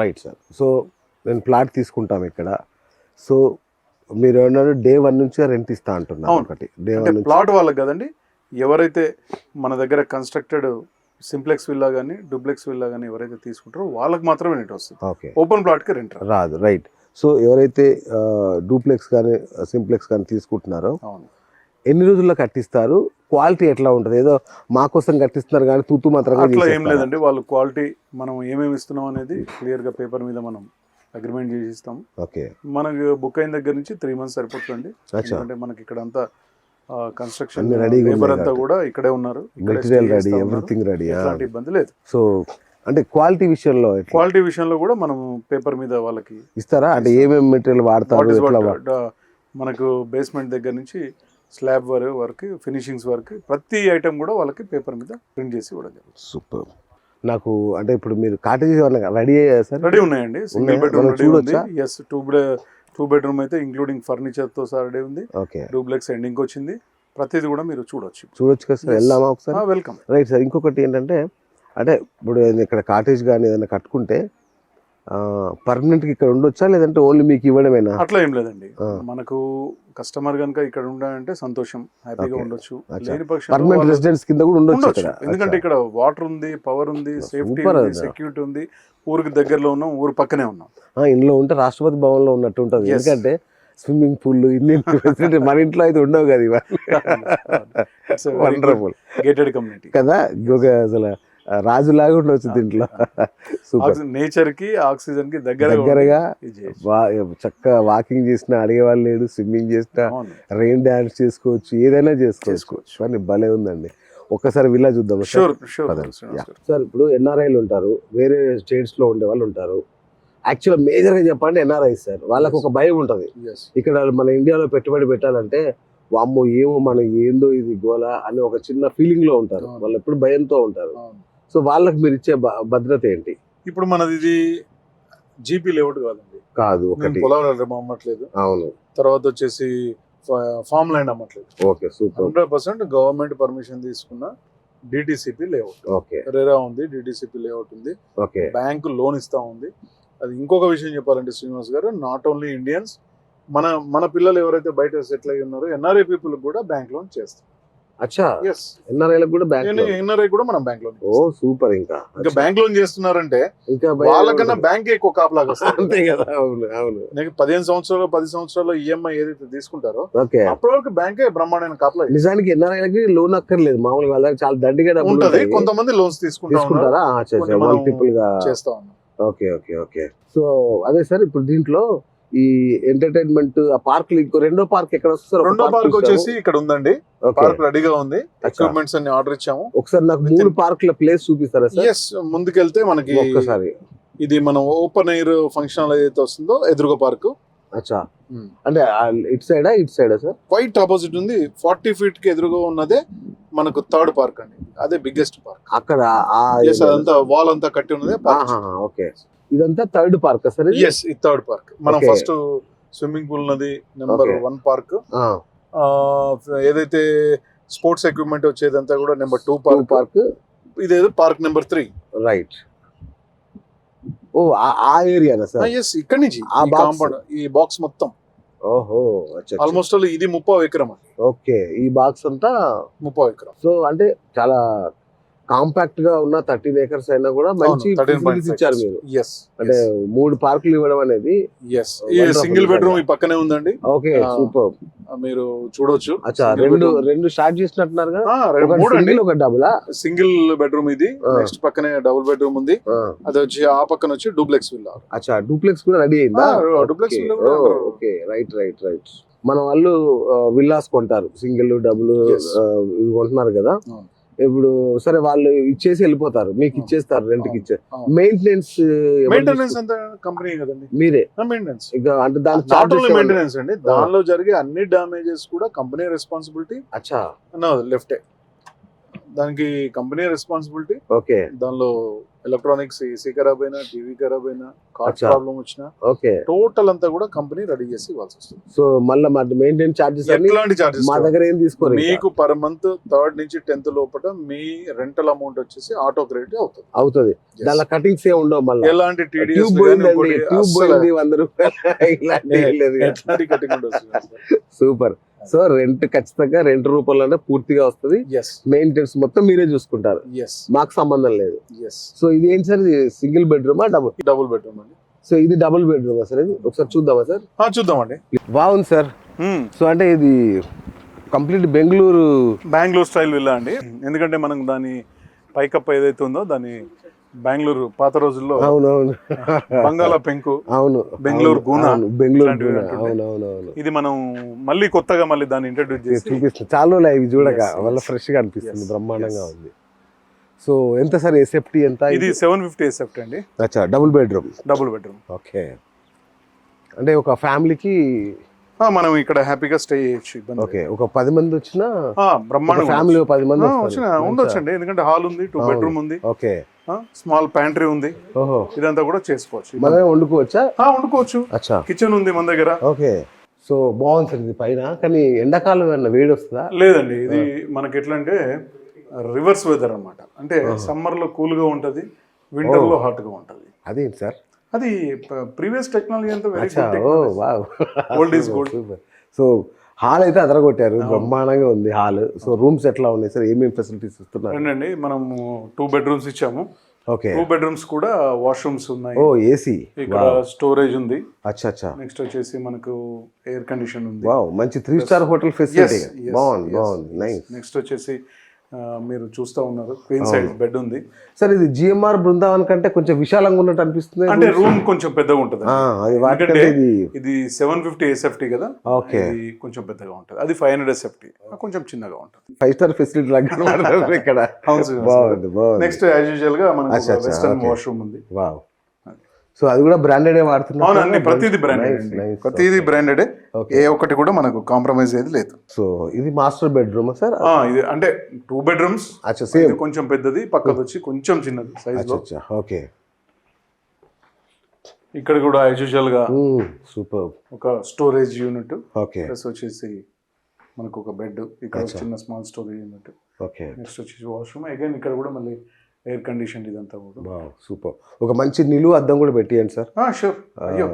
Right sir. So నేను plot తీసుకుంటాం ఇక్కడ. సో మీరు అన్నారు డే 1 నుంచి రెంట్ ఇస్తా అంటున్నారు. ఒకటి డే 1 నుంచి ప్లాట్ వాళ్ళకి కదండి, ఎవరైతే మన దగ్గర కన్స్ట్రక్టెడ్ సింప్లెక్స్ విల్లా కానీ డూప్లెక్స్ విల్లా కానీ ఎవరైతే తీసుకుంటారో వాళ్ళకి మాత్రమే రెంట్ వస్తుంది. ఓకే, ఓపెన్ ప్లాట్కి రెంట్ రాదు. రైట్. సో ఎవరైతే డూప్లెక్స్ కానీ సింప్లెక్స్ కానీ తీసుకుంటున్నారో అవును, ఎన్ని రోజుల్లో కట్టిస్తారు? క్వాలిటీ ఎట్లా ఉంటుంది? ఏదో మా కోసం కట్టిస్తున్నారు కానీ తూతు మాత్రంగా అట్లా ఏం లేదండి. వాళ్ళు క్వాలిటీ మనం ఏమేమి ఇస్తున్నాం అనేది క్లియర్గా పేపర్ మీద మనం అగ్రిమెంట్ చేసి ఇస్తాం. ఓకే, మనకు బుక్ అయిన దగ్గర నుంచి 3 months సరిపోతుందండి. ఎందుకంటే మనకి ఇక్కడ అంతా కన్స్ట్రక్షన్ లేబర్ అంతా కూడా ఇక్కడే ఉన్నారు, మెటీరియల్ రెడీ, ఎవ్రీథింగ్ రెడీ, ఎలాంటి ఇబ్బంది లేదు. సో అంటే క్వాలిటీ విషయంలో కూడా మనం పేపర్ మీద వాళ్ళకి ఇస్తారా? అంటే ఏమేమి మెటీరియల్ వాడతారు? మనకు బేస్మెంట్ దగ్గర నుంచి స్లాబ్ వర్క్ ఫినిషింగ్స్ వర్క్ ప్రతి ఐటమ్ కూడా వాళ్ళకి పేపర్ మీద ప్రింట్ చేసి ఇవ్వడం జరుగుతుంది. సూపర్. నాకు అంటే ఇప్పుడు మీరు కాటేజ్ రెడీ అయ్యారు సార్? రెడీ ఉన్నాయండి. సింగిల్ బెడ్రూమ్ రెడీ ఉంది. ఎస్, 2 bedroom అయితే ఇంక్లూడింగ్ ఫర్నిచర్ తో సహా రెడీ ఉంది. ఓకే, డూప్లెక్స్ ఎండింగ్ వచ్చింది. ప్రతిది కూడా మీరు చూడొచ్చు కదా సార్. వెళ్దామా ఒకసారి? వెల్కమ్. Right sir. ఇంకొకటి ఏంటంటే అంటే ఇప్పుడు ఇక్కడ కాటేజ్ కానీ ఏదైనా కట్టుకుంటే పర్మనెంట్ గా ఇక్కడ ఉండొచ్చా, లేదంటే ఓన్లీ మీకు ఇవ్వడమేనా? అట్లా ఏం లేదండి. మనకు కస్టమర్ కనుక ఇక్కడ ఉండాలంటే సంతోషం, హ్యాపీగా ఉండొచ్చు. లేని పక్షంలో పర్మనెంట్ రెసిడెన్స్ కింద కూడా ఉండొచ్చు. ఎందుకంటే ఇక్కడ వాటర్ ఉంది, పవర్ ఉంది, సేఫ్టీ ఉంది, సెక్యూరిటీ ఉంది. ఊరికి దగ్గరలో ఉన్నాం, ఊరు పక్కనే ఉన్నాం. ఇంట్లో ఉంటే రాష్ట్రపతి భవన్ లో ఉన్నట్టు ఉంటుంది. ఎందుకంటే స్విమ్మింగ్ పూల్ ఇన్ని మన ఇంట్లో అయితే ఉండవు కదా ఇవన్నీ. వండర్ఫుల్ గేటెడ్ కమ్యూనిటీ కదా. అసలు రాజులాగా ఉండవచ్చు దీంట్లో. నేచర్ కి ఆక్సిజన్ కి దగ్గరగా చక్కగా వాకింగ్ చేసినా అడిగేవాళ్ళు లేడు, స్విమ్మింగ్ చేసినా, రెయిన్ డాన్స్ చేసుకోవచ్చు, ఏదైనా చేసుకోవచ్చు. కానీ భలే ఉందండి. ఒక్కసారి విల్లా చూద్దాం సార్. ఇప్పుడు ఎన్ఆర్ఐలు ఉంటారు, వేరే స్టేట్స్ లో ఉండే వాళ్ళు ఉంటారు. యాక్చువల్ మేజర్ గా చెప్పండి ఎన్ఆర్ఐ సార్, వాళ్ళకు ఒక భయం ఉంటది. ఇక్కడ మన ఇండియాలో పెట్టుబడి పెట్టాలంటే వామ్మో ఏమో మనం ఏందో ఇది గోల అని ఒక చిన్న ఫీలింగ్ లో ఉంటారు. వాళ్ళు ఎప్పుడు భయంతో ఉంటారు. సో వాళ్ళకి మీరు ఇచ్చే భద్రత ఏంటి? ఇప్పుడు మనది ఇది జీపీ లేఅవుట్ కాదండి. కాదు, ఒకటి పొలాలు అమ్మట్లేదు. అవును. తర్వాత వచ్చేసి ఫార్మ్ ల్యాండ్ అమ్మట్లేదు. Okay, super. 100% గవర్నమెంట్ పర్మిషన్ తీసుకున్న డిటిసిపి లేఅవుట్. ఓకే, రెరా ఉంది, డిటిసిపి లేఅవుట్ ఉంది. ఓకే, బ్యాంకు లోన్ ఇస్తా ఉంది. అది ఇంకొక విషయం చెప్పాలంటే శ్రీనివాస్ గారు, నాట్ ఓన్లీ ఇండియన్స్, మన పిల్లలు ఎవరైతే బయట సెటిల్ అయ్యి ఉన్నారో ఎన్ఆర్ఐ పీపుల్ కూడా బ్యాంక్ లోన్ చేస్తాం. అచ్చా, ఎన్ఆర్ఐలకు కూడా ఎన్ఆర్ఐ కూడా మనం బ్యాంక్ లోన్. ఓ సూపర్. ఇంకా బ్యాంక్ లోన్ చేస్తున్నారంటే ఇంకా వాళ్ళకన్నా బ్యాంక్ ఎక్కువ కాపలాగా వస్తుంది కదా. అవును అవును. 15 సంవత్సరాలు 10 సంవత్సరాలు ఈఎంఐ ఏదైతే తీసుకుంటారో అప్పటి వరకు బ్యాంకే బ్రహ్మాండమైన కాపలా. నిజానికి ఎన్ఆర్ఐలకి లోన్ అక్కర్లేదు, మామూలుగా వాళ్ళకి చాలా దండిగా డబ్బులు ఉంటది. కొంతమంది లోన్స్ తీసుకుంటారా చేస్తా ఉన్నాం. Okay okay okay. సో అదే సార్, ఇప్పుడు దీంట్లో ఈ ఎంటర్టైన్మెంట్ ఆ పార్క్ ఇంకో రెండో పార్క్ ఎక్కడ వస్తారు? రెండో పార్క్ వచ్చేసి ఇక్కడ ఉందండి. పార్క్ రెడీగా ఉంది, ఎక్విప్మెంట్స్ అన్ని ఆర్డర్ ఇచ్చాము. ఒకసారి నాకు 3 పార్కుల ప్లేస్ చూపిస్తారా సార్? ఎస్, ముందుకెళ్తే మనకి ఒక్కసారి ఇది మనం ఓపెన్ ఎయిర్ ఫంక్షన్ హాల్ ఏదైతే వస్తుందో ఎదురుగా పార్క్. అచ్చా, అంటే ఇటు సైడా సార్? క్వైట్ ఆపోజిట్ ఉంది. 40 feet కి ఎదురుగా ఉన్నదే మనకు థర్డ్ పార్క్ అండి. అదే బిగ్గెస్ట్ పార్క్. అక్కడ అదంతా వాల్ అంతా కట్టి ఉన్నదే. ఓకే, ఇదంతా థర్డ్ పార్క్ సార్? ఎస్, ఈ థర్డ్ పార్క్. మనం ఫస్ట్ స్విమ్మింగ్ పూల్ ఉన్నది, నెంబర్ 1 పార్క్. ఏదైతే స్పోర్ట్స్ ఎక్విప్మెంట్ వచ్చేదంతా కూడా నెంబర్ 2 పార్క్. ఇదేదో పార్క్ నెంబర్ 3. రైట్. ఓ ఆ ఏరియానా సార్? ఎస్, ఇక్కడ నుంచి కాంపౌండ్ ఈ బాక్స్ మొత్తం. ఓహో, ఆల్మోస్ట్ ఇది 30 ఎకరం. ఓకే, ఈ బాక్స్ అంతా 30 ఎకరం. సో అంటే చాలా కాంపాక్ట్ గా ఉన్న 13 acres అయినా కూడా మంచి ఇచ్చారు మీరు. అంటే 3 పార్కులు ఇవ్వడం అనేది. సింగిల్ బెడ్రూమ్ ఈ పక్కనే ఉందండి. Okay, super. మీరు చూడొచ్చు. అచ్చా, రెండు స్టార్ట్ చేసినట్టున్నారు కదా? ఒక డబుల్ సింగిల్ బెడ్రూమ్ ఇది. నెక్స్ట్ పక్కనే డబుల్ బెడ్రూమ్ ఉంది. అది వచ్చి ఆ పక్కన వచ్చి డూప్లెక్స్ విల్లా. అచ్చా, డూప్లెక్స్ కూడా రెడీ అయిందా? Duplex villa. Okay, right right right. మన వాళ్ళు విల్లాస్ కొంటారు, సింగిల్ డబుల్ ఇవి కొంటున్నారు కదా. ఇప్పుడు సరే వాళ్ళు ఇచ్చేసి వెళ్ళిపోతారు, మీకు ఇచ్చేస్తారు, రెంట్ కి ఇచ్చారు. మెయింటెనెన్స్ అంతా కంపెనీ కదండి, మీరే మెయింటెనెన్స్. అంటే మెయింటెనెన్స్ అండి. దానిలో జరిగే అన్ని డామేజెస్ కూడా కంపెనీ రెస్పాన్సిబిలిటీ. అచ్చా, లెఫ్ట్ దానికి కంపెనీ రెస్పాన్సిబిలిటీ. ఓకే దానిలో ఎలక్ట్రానిక్స్ ఏసీ ఖరాబ్ అయినా, టీవీ ఖరాబ్ అయినా, కార్డ్ అచ్చా. ప్రాబ్లం వచ్చినా ఓకే టోటల్ అంతా కూడా కంపెనీ రెడీ చేసి ఇవ్వాల్సి వస్తుంది. సో మళ్ళీ మా మెయింటెనెన్స్ చార్జెస్ అన్ని ఎట్లాంటి చార్జెస్ మా దగ్గర ఏం తీసుకోరు ఇంకా. మీకు పర్ మంత్ 3rd నుంచి 10th లోపల మీ రెంటల్ అమౌంట్ వచ్చేసి ఆటో క్రెడిట్ అవుతుంది. అవుతుంది. దానిలో కటింగ్స్ ఏ ఉండవు మళ్ళీ. ఎలాంటి TDS ట్యూబ్ పోయిందండి, ట్యూబ్ పోయింది 100 రూపాయలు ఇలాంటి ఏం లేదు. ఎట్లాంటి కటింగ్ ఉండదు. సూపర్. సో రెంట్ ఖచ్చితంగా రెంట్ రూపంలోనే పూర్తిగా వస్తుంది. ఎస్ మెయింటెనెన్స్ మొత్తం మీరే చూసుకుంటారు, ఎస్ మాకు సంబంధం లేదు. ఎస్ సో ఇది ఏంటి సార్, ఇది సింగిల్ బెడ్రూమా డబుల్ బెడ్రూమ్ అండి. సో ఇది డబుల్ బెడ్రూమ్ సార్, ఇది ఒకసారి చూద్దామా సార్? చూద్దామండి. బాగుంది సార్. సో అంటే ఇది కంప్లీట్ బెంగళూరు స్టైల్ విల్లా అండి. ఎందుకంటే మనం దాని పైకప్పు ఏదైతే ఉందో దాని బెంగళూరు పాత రోజుల్లో అవునవును బంగాళా పెంకు, అవును బెంగళూరు గూనా, బెంగళూరు ఇట్లాంటివి గూనా. ఉంటుండే. అవునవునవును ఇది మనం మళ్ళీ కొత్తగా మళ్ళీ దాన్ని ఇంట్రడ్యూస్ చేసి చూపిస్తుంది. చాలా రోజులు ఇవి చూడక Yes, వల్ల yes. ఫ్రెష్ గా అనిపిస్తుంది. Yes, బ్రహ్మాండంగా yes. ఉంది. సో ఎంత సార్ ఎస్ఎఫ్టీ ఎంత? ఇది 750 SFT అండి. అచ్చా double bedroom. Double bedroom. Okay. అంటే ఒక ఫ్యామిలీకి మనం ఇక్కడ హ్యాపీగా స్టే చేయొచ్చు. ఇబ్బంది ఓకే. ఒక 10 మంది వచ్చినా బ్రహ్మాండంగా ఫ్యామిలీ 10 మంది ఉండొచ్చండి. ఎందుకంటే హాల్ ఉంది, 2 బెడ్రూమ్ ఉంది, ఓకే. స్మాల్ ప్యాంట్రీ ఉంది. ఓహో, ఇదంతా కూడా చేసుకోవచ్చు. మనమే వండుకోవచ్చా? వండుకోవచ్చు. అచ్చా కిచెన్ ఉంది మన దగ్గర. ఓకే. సో బాగుంది సార్ ఇది పైన. కానీ ఎండాకాలం ఏమన్నా వేడి వస్తుందా? లేదండి, ఇది మనకి ఎట్లా అంటే రివర్స్ వెదర్ అన్నమాట. అంటే సమ్మర్ లో కూల్ గా ఉంటది, వింటర్ లో హాట్ గా ఉంటది. అదేంటి సార్? అది ప్రీవియస్ టెక్నాలజీ అంతా వెరీ అచ్చా, oh wow, old is gold. Super. So hall అయితే అదరగొట్టారు, బ్రహ్మాండంగా ఉంది హాల్. సో రూమ్స్ ఎట్లా ఉన్నాయి సార్, ఏమేమి ఫెసిలిటీస్ ఇస్తున్నారు? అండి మనము 2 బెడ్రూమ్స్ ఇచ్చాము. ఓకే. 2 బెడ్రూమ్స్ కూడా వాష్రూమ్స్ ఉన్నాయి. ఓ ఏసీ, ఇక్కడ స్టోరేజ్ ఉంది. అచ్చా అచ్చా. నెక్స్ట్ వచ్చేసి మనకు ఎయిర్ కండిషన్ ఉంది. వావ్, మంచి 3 స్టార్ హోటల్ ఫెసిలిటీ. బాగుంది బాగుంది, నైస్. నెక్స్ట్ వచ్చేసి మీరు చూస్తా ఉన్నారు క్వీన్ సైజ్ బెడ్ ఉంది. సార్ ఇది జిఎంఆర్ బృందావన్ కంటే కొంచెం విశాలంగా ఉన్నట్టు అనిపిస్తుంది. అంటే రూమ్ కొంచెం పెద్దగా ఉంటుంది. అది వాటికంటే ఇది 750 SFT కదా, ఓకే. ఇది కొంచెం పెద్దగా ఉంటుంది. అది 500 SFT, కొంచెం చిన్నగా ఉంటుంది. 5 స్టార్ ఫెసిలిటీ లాగా ఇక్కడ. బాగుంది బాగుంది. నెక్స్ట్ యాజ్ యూజువల్ గా మనకు వెస్టర్న్ వాష్రూమ్ ఉంది. వావ్. సో అది కూడా బ్రాండెడ్ వాడుతున్నారు. అవును, అన్ని ప్రతిదీ బ్రాండెడ్, ప్రతిదీ బ్రాండెడ్. ఏ ఒక్కటి కూడా మనకు కాంప్రమైజ్ ఏది లేదు. సో ఇది మాస్టర్ బెడ్రూమ్ సార్? ఇది అంటే 2 బెడ్రూమ్స్. అచ్చా, సేమ్. కొంచెం పెద్దది, పక్కది వచ్చి కొంచెం చిన్నది సైజ్ లో. ఓకే. ఇక్కడ కూడా యాజ్ యూజువల్ గా సూపర్ ఒక స్టోరేజ్ యూనిట్. ఓకే. ప్లస్ వచ్చేసి మనకు ఒక బెడ్, ఇక్కడ చిన్న small storage unit. Okay. Next వచ్చేసి వాష్రూమ్. అగైన్ ఇక్కడ కూడా మళ్ళీ ఎయిర్ కండిషన్ ఇదంతా కూడా. సూపర్. ఒక మంచి నిలువు అద్దం కూడా పెట్టియండి సార్. షూర్. అయ్యో,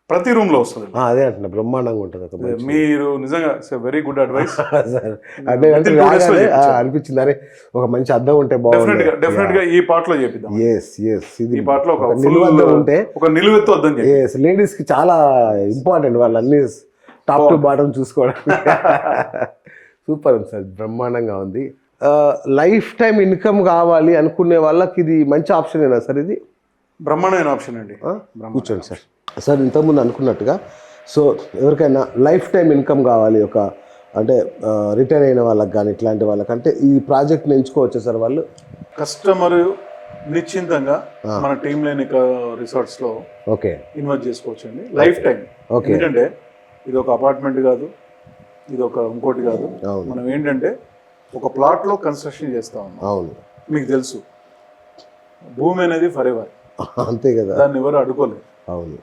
ప్రతి రూమ్ లో వస్తుంది. అదే అంటున్నా, బ్రహ్మాండంగా ఉంటుంది. మీరు నిజంగా వెరీ గుడ్ అడ్వైస్ సార్. అనిపించింది, అరే ఒక మంచి అద్దం ఉంటే బాగుంది. డెఫినెట్ గా ఈ పార్ట్ లో చేపిద్దాం. ఇది ఈ పార్ట్ లో ఒక నిలువు అద్దం ఉంటే, ఒక నిలువెత్తు అద్దం. లేడీస్ కి చాలా ఇంపార్టెంట్, వాళ్ళు అన్ని టాప్ టు బాటమ్ చూసుకోవడం. సూపర్ ఉంది సార్, బ్రహ్మాండంగా ఉంది. లైఫ్ టైం ఇన్కమ్ కావాలి అనుకునే వాళ్ళకి ఇది మంచి ఆప్షన్ ఏనా సార్? ఇది బ్రహ్మాండమైన ఆప్షన్ అండి. కూర్చోండి సార్. సార్ ఇంతకుముందు అనుకున్నట్టుగా, సో ఎవరికైనా లైఫ్ టైం ఇన్కమ్ కావాలి, ఒక అంటే రిటైర్ అయిన వాళ్ళకి కానీ ఇట్లాంటి వాళ్ళకంటే ఈ ప్రాజెక్ట్ని ఎంచుకోవచ్చు సార్ వాళ్ళు? కస్టమర్ నిశ్చింతంగా మన టీమ్ లేని రిసార్ట్స్ లో ఓకే ఇన్వెస్ట్ చేసుకోవచ్చు అండి, లైఫ్ టైం. ఎందుకంటే ఇది ఒక అపార్ట్మెంట్ కాదు, ఇది ఒక ఇంకోటి కాదు. మనం ఏంటంటే ఒక ప్లాట్ లో కన్స్ట్రక్షన్ చేస్తా ఉన్నాం. అవును, మీకు తెలుసు భూమి అనేది ఫర్ ఎవర్, అంతే కదా, దాన్ని ఎవరు అడ్డుకోలేదు. అవును.